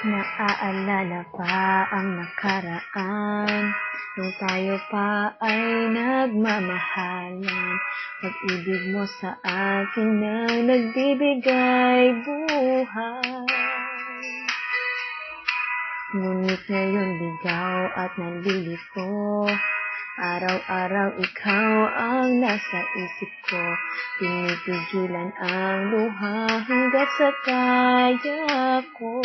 Naaalala pa ang nakaraan nung tayo pa ay nagmamahalan. Pag-ibig mo sa akin na nagbibigay buhay. Ngunit ngayon ligaw at nalilito. Araw-araw ikaw ang nasa isip ko. Pinipigilan ang luha hanggat sa kaya ko.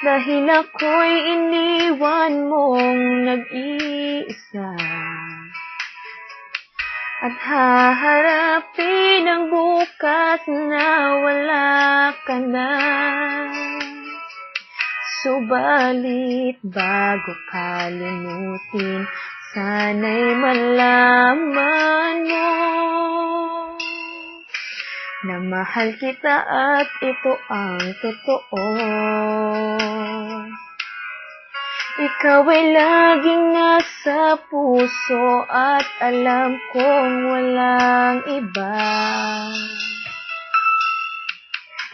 Dahil ako'y iniwan mong nag-iisa, at haharapin ang bukas na wala ka na. Subalit bago kalimutin, sana'y malaman mo na mahal kita at ito ang totoo. Ikaw ay laging nasa puso at alam kong walang iba.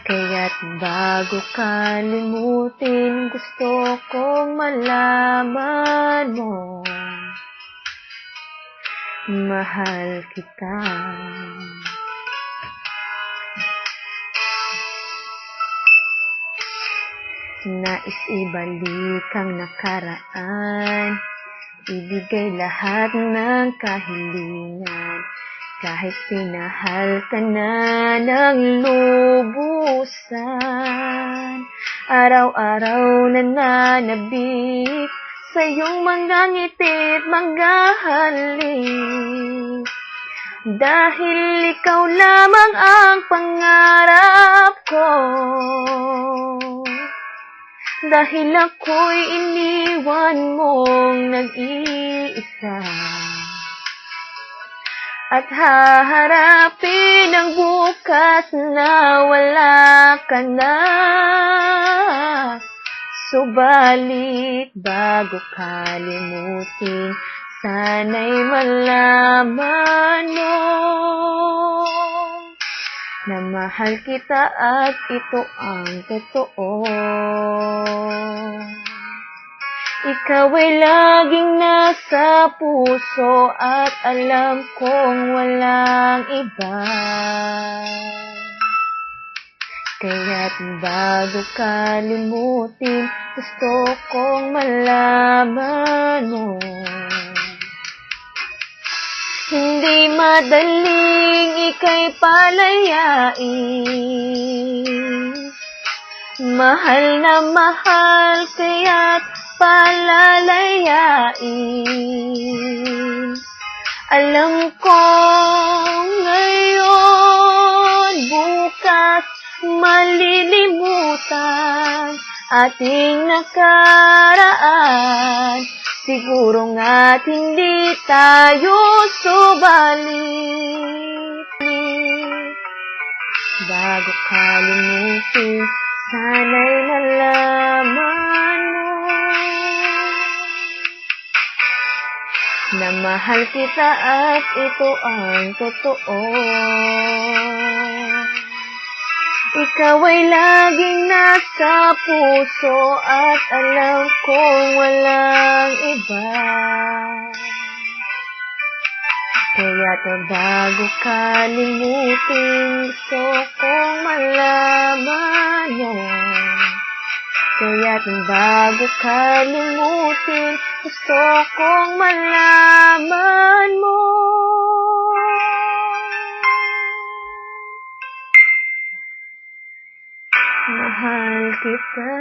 Kaya't bago kalimutin, gusto kong malaman mo, mahal kita. Nais ibalik ang nakaraan, ibigay lahat ng kahilingan. Kahit pinahal ka na ng lubusan, araw-araw nananabik sa iyong mga ngiti't mga halik. Dahil ikaw lamang ang pangarap ko. Dahil ako'y iniwan mong nag-iisa, at haharapin ang bukas na wala ka na. Subalit bago kalimutin, sana'y malaman mo na mahal kita at ito ang totoo. Ikaw ay laging nasa puso at alam kong walang iba. Kaya't bago kalimutin, gusto kong malaman mo. Hindi madaling ika'y palayain. Mahal na mahal kaya't palalayain. Alam ko ngayon, bukas malilimutan ating nakaraan. Siguro nga't hindi tayo subalit. Bago kalimutin, sana'y malaman mo na mahal kita at ito ang totoo. Ikaw ay laging nasa puso at alam kong walang iba. Kaya't bago kalimutin, gusto kong malaman mo. Kaya't bago kalimutin, gusto kong malaman mo. Mahal kita.